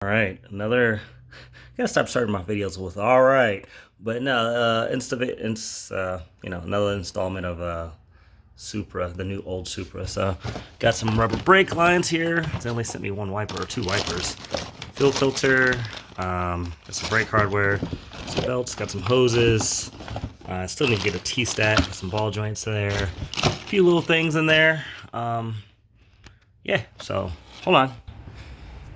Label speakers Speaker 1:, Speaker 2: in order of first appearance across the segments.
Speaker 1: All right, another. Gotta stop starting my videos with all right, but no, another installment of Supra, the new old Supra. So, got some rubber brake lines here. They only sent me one wiper or two wipers. Fuel filter, got some brake hardware, some belts, got some hoses. I still need to get a T-stat, some ball joints there, a few little things in there. Yeah, so hold on.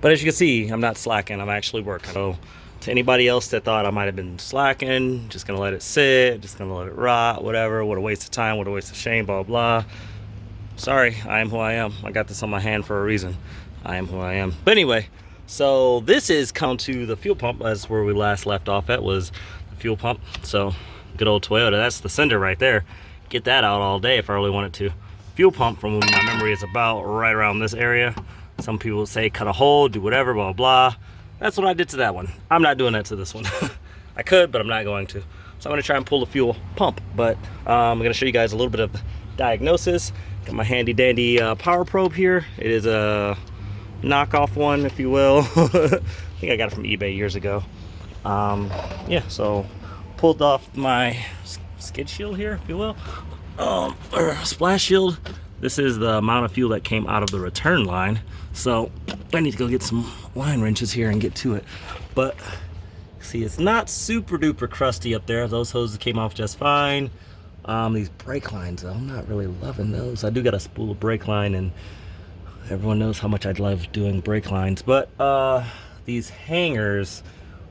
Speaker 1: But as you can see, I'm not slacking. I'm actually working. So to anybody else that thought I might have been slacking, just gonna let it sit, just gonna let it rot, whatever, what a waste of time, what a waste of shame, blah, blah. Sorry, I am who I am. I got this on my hand for a reason. I am who I am. But anyway, so this is come to the fuel pump. That's where we last left off at, was the fuel pump. So good old Toyota, that's the sender right there. Get that out all day if I really wanted to. Fuel pump, from my memory, is about right around this area. Some people say cut a hole, do whatever, blah, blah. That's what I did to that one. I'm not doing that to this one. I could, but I'm not going to. So I'm gonna try and pull the fuel pump, but I'm gonna show you guys a little bit of diagnosis. Got my handy dandy power probe here. It is a knockoff one, if you will. I think I got it from eBay years ago. Yeah, so pulled off my skid shield here, if you will, or splash shield. This is the amount of fuel that came out of the return line. So I need to go get some line wrenches here and get to it. But see, it's not super duper crusty up there. Those hoses came off just fine. These brake lines, I'm not really loving those. I do got a spool of brake line, and everyone knows how much I love doing brake lines. But these hangers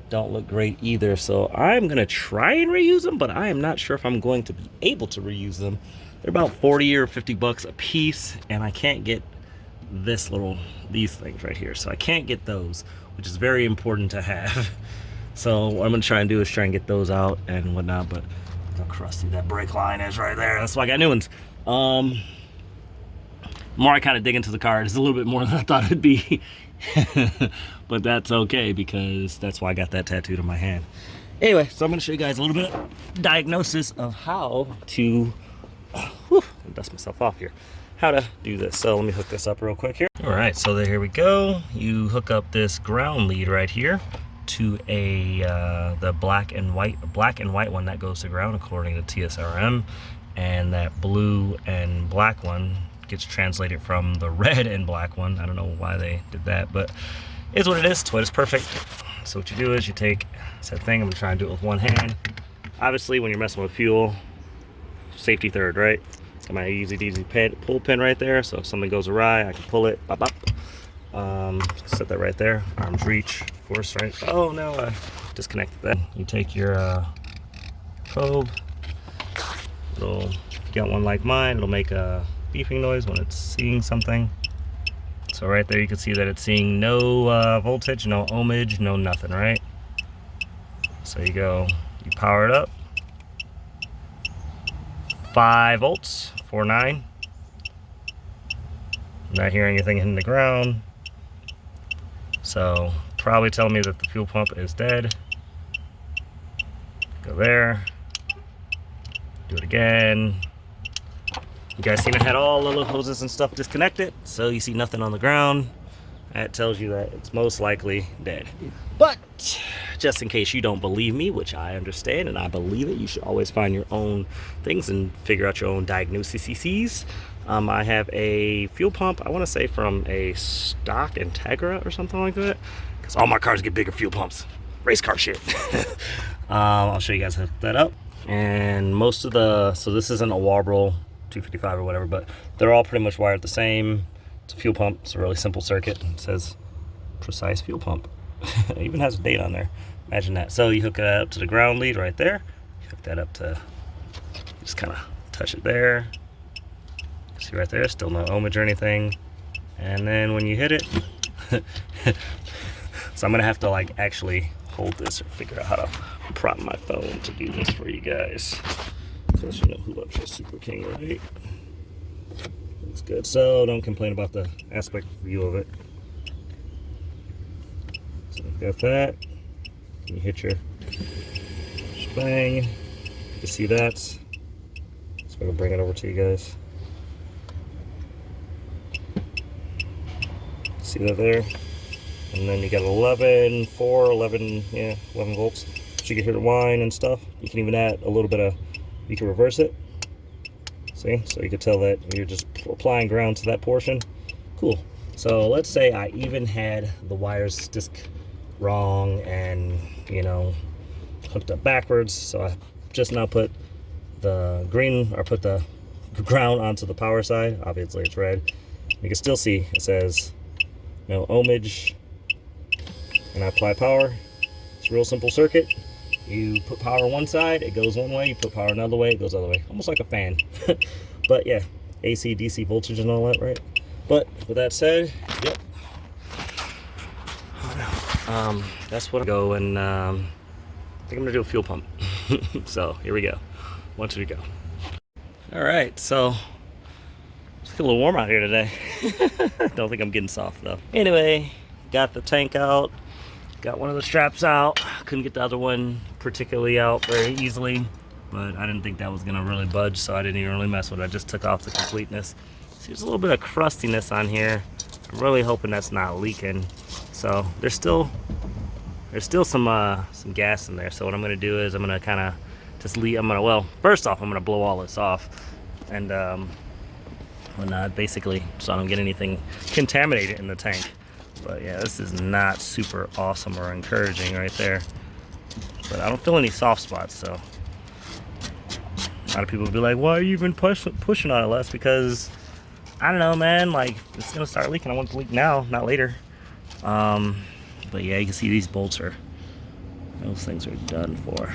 Speaker 1: don't look great either. So I'm gonna try and reuse them, but I am not sure if I'm going to be able to reuse them. They're about 40 or 50 bucks a piece, and I can't get these things right here. So I can't get those, which is very important to have. So what I'm gonna try and do is try and get those out and whatnot, but look how crusty that brake line is right there. That's why I got new ones. The more I kind of dig into the car, it's a little bit more than I thought it'd be. But that's okay, because that's why I got that tattooed on my hand. Anyway, so I'm gonna show you guys a little bit of diagnosis of how to dust myself off here, how to do this. So let me hook this up real quick here. All right, so here we go. You hook up this ground lead right here to the black and white one that goes to ground according to TSRM, and that blue and black one gets translated from the red and black one. I don't know why they did that, but it's what it is. Toyota's perfect. So what you do is you take that thing. I'm gonna try and do it with one hand. Obviously, when you're messing with fuel, safety third, right? Got my easy pull pin right there, so if something goes awry, I can pull it. Bop, bop. Set that right there. Arms reach, of course, right? Oh no, I disconnected that. You take your probe. If you got one like mine, it'll make a beeping noise when it's seeing something. So right there, you can see that it's seeing no voltage, no ohmage, no nothing, right? So you power it up. 5 volts, 4.9. Not hearing anything hitting the ground. So probably telling me that the fuel pump is dead. Go there. Do it again. You guys seen I had all the little hoses and stuff disconnected, so you see nothing on the ground. That tells you that it's most likely dead. But just in case you don't believe me, which I understand and I believe it, you should always find your own things and figure out your own diagnoses. I have a fuel pump, I want to say from a stock Integra or something like that, because all my cars get bigger fuel pumps. Race car shit. I'll show you guys how to hook that up. And most of so this isn't a Warble 255 or whatever, but they're all pretty much wired the same. It's a fuel pump. It's a really simple circuit. It says precise fuel pump. It even has a date on there. Imagine that. So you hook it up to the ground lead right there. You hook that up to, just kind of touch it there. See right there, still no ohmage or anything. And then when you hit it, so I'm gonna have to like actually hold this or figure out how to prop my phone to do this for you guys. Because you know who loves your Super King, right? Looks good. So don't complain about the aspect view of it. So I've got that. You hit your shebang. You see that? So I'm gonna bring it over to you guys. See that there? And then you got 11, 4, 11, yeah, 11 volts. So you can hear the whine and stuff. You can even add a little bit of, you can reverse it. See, so you can tell that you're just applying ground to that portion. Cool. So let's say I even had the wires disc wrong and, you know, hooked up backwards. So I just now put the green, or put the ground onto the power side. Obviously it's red. You can still see it says no ohmage, and I apply power. It's a real simple circuit. You put power on one side, it goes one way. You put power another way, it goes the other way. Almost like a fan. But yeah, AC, DC voltage and all that, right? But with that said, yep. That's what I go, and I think I'm gonna do a fuel pump. So here we go. 1, 2, go. All right, so it's a little warm out here today. Don't think I'm getting soft though. Anyway, got the tank out. Got one of the straps out. Couldn't get the other one particularly out very easily, but I didn't think that was gonna really budge, so I didn't even really mess with it. I just took off the completeness. See, there's a little bit of crustiness on here. I'm really hoping that's not leaking. So there's still some gas in there. So what I'm gonna do is I'm gonna kind of just leave. Well, first off, I'm gonna blow all this off, and basically, so I don't get anything contaminated in the tank. But yeah, this is not super awesome or encouraging right there. But I don't feel any soft spots, so a lot of people will be like, why are you even pushing on it, Les? Because, I don't know, man, like, it's gonna start leaking. I want it to leak now, not later. But yeah, you can see these bolts those things are done for.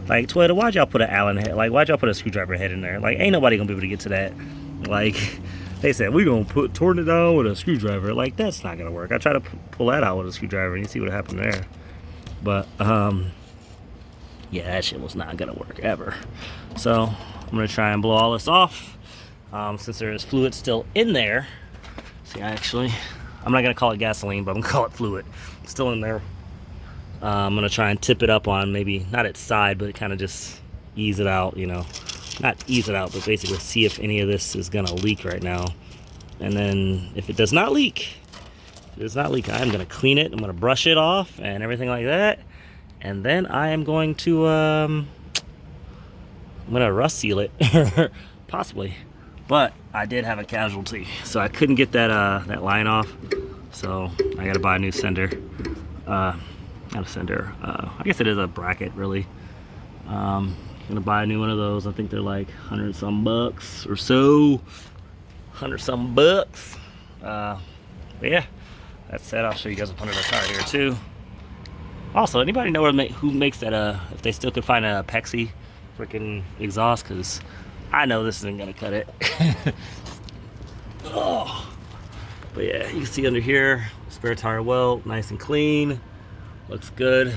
Speaker 1: Like, Toyota, why'd y'all put an Allen head? Like, why'd y'all put a screwdriver head in there? Like, ain't nobody gonna be able to get to that. Like, they said, we're gonna torn it down with a screwdriver. Like, that's not gonna work. I tried to pull that out with a screwdriver and you see what happened there. But, yeah, that shit was not gonna work ever. So, I'm gonna try and blow all this off. Since there is fluid still in there. See, I'm not gonna call it gasoline, but I'm gonna call it fluid. It's still in there. I'm gonna try and tip it up on maybe, not its side, but kind of just ease it out, you know. Not ease it out, but basically see if any of this is gonna leak right now. And then if it does not leak, I'm gonna clean it. I'm gonna brush it off and everything like that. And then I am going to, I'm gonna rust seal it, possibly. But I did have a casualty, so I couldn't get that line off. So I gotta buy a new sender. Not a sender. I guess it is a bracket, really. Gonna buy a new one of those. I think they're like 100 some bucks or so. 100 some bucks. But yeah, that said, I'll show you guys up under the car here too. Also, anybody know who makes that? If they still could find a Pexi freaking exhaust, because I know this isn't gonna cut it. Oh, but yeah, you can see under here, spare tire well, nice and clean, looks good.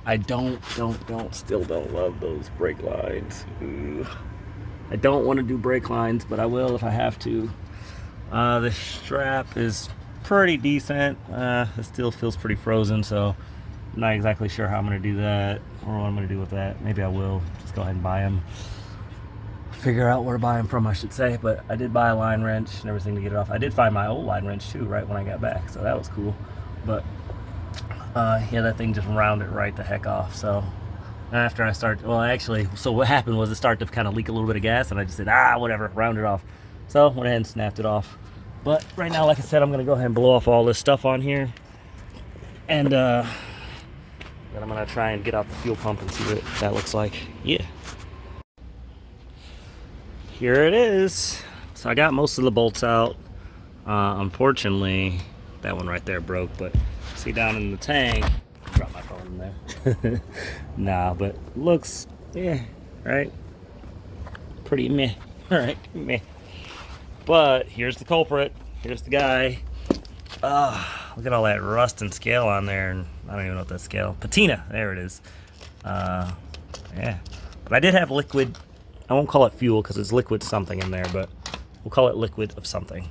Speaker 1: I still don't love those brake lines. Ooh. I don't want to do brake lines, but I will if I have to. The strap is pretty decent. It still feels pretty frozen, so I'm not exactly sure how I'm gonna do that or what I'm gonna do with that. Maybe I will just go ahead and buy them. Figure out where to buy them from, I should say. But I did buy a line wrench and everything to get it off. I did find my old line wrench too right when I got back, so that was cool. But yeah, that thing just rounded right the heck off. So after I started, well, actually, so what happened was it started to kind of leak a little bit of gas, and I just said, whatever, round it off. So went ahead and snapped it off. But right now, like I said, I'm gonna go ahead and blow off all this stuff on here, and then I'm gonna try and get out the fuel pump and see what that looks like. Yeah. Here it is. So I got most of the bolts out. Unfortunately, that one right there broke, but see down in the tank, drop my phone in there. Nah, but looks, yeah, right? Pretty meh. All right, meh. But here's the culprit. Here's the guy. Look at all that rust and scale on there, and I don't even know what that scale. Patina, there it is. Yeah, but I did have liquid. I won't call it fuel because it's liquid something in there, but we'll call it liquid of something.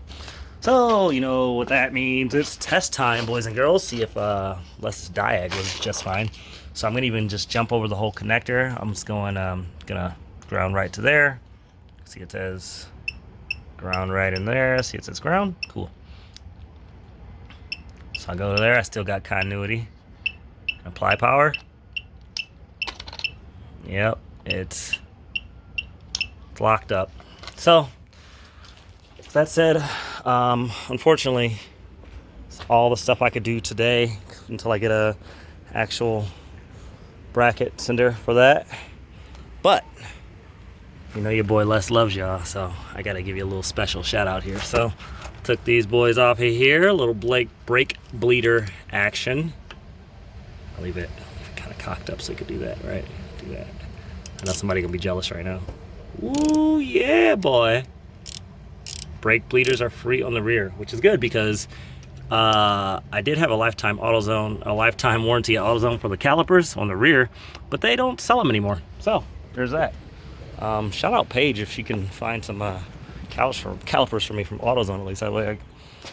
Speaker 1: So, you know what that means. It's test time, boys and girls. See if Les's diag was just fine. So I'm gonna even just jump over the whole connector. I'm just going, gonna ground right to there. See, it says ground right in there. See, it says ground. Cool. So I'll go there. I still got continuity. Apply power. Yep, it's locked up. So that said, unfortunately, it's all the stuff I could do today until I get a actual bracket sender for that. But you know your boy Les loves y'all, so I gotta give you a little special shout out here. So took these boys off of here, a little brake bleeder action. I'll leave it kind of cocked up so you could do that, right? Do that. I know somebody gonna be jealous right now. Ooh, yeah, boy. Brake bleeders are free on the rear, which is good because I did have a lifetime warranty at AutoZone for the calipers on the rear, but they don't sell them anymore. So there's that. Shout out Paige if she can find some calipers for me from AutoZone, at least that way I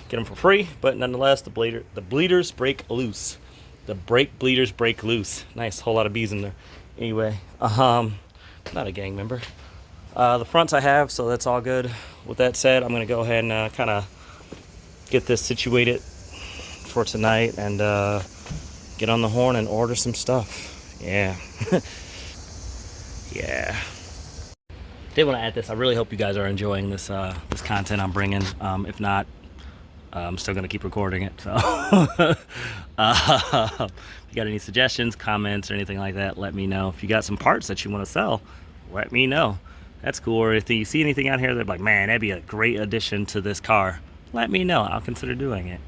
Speaker 1: get them for free. But nonetheless, the bleeders break loose. The brake bleeders break loose. Nice, whole lot of bees in there. Anyway, not a gang member. The fronts I have, so that's all good. With that said, I'm gonna go ahead and kind of get this situated for tonight and get on the horn and order some stuff. Yeah. Yeah. Did want to add this. I really hope you guys are enjoying this this content I'm bringing. If not, I'm still gonna keep recording it. So, if you got any suggestions, comments, or anything like that, let me know. If you got some parts that you want to sell, let me know. That's cool. Or if you see anything out here that's like, man, that'd be a great addition to this car, let me know. I'll consider doing it.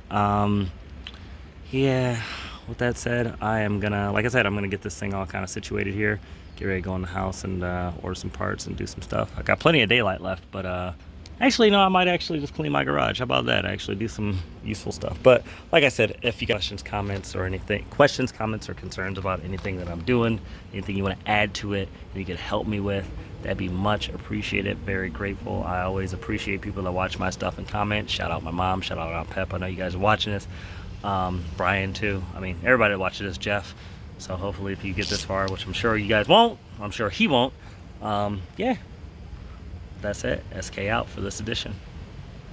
Speaker 1: Yeah. With that said, I am gonna, like I said, I'm gonna get this thing all kind of situated here. Get ready to go in the house and order some parts and do some stuff. I got plenty of daylight left, but actually, no, I might actually just clean my garage. How about that? Actually do some useful stuff. But like I said, if you got questions, comments, or concerns about anything that I'm doing, anything you want to add to it, that you could help me with, that'd be much appreciated. Very grateful. I always appreciate people that watch my stuff and comment. Shout out my mom. Shout out Aunt Pep. I know you guys are watching this. Brian too. I mean, everybody that watches this. Jeff. So hopefully if you get this far, which I'm sure you guys won't, I'm sure he won't. Yeah. That's it. SK out for this edition.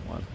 Speaker 1: One.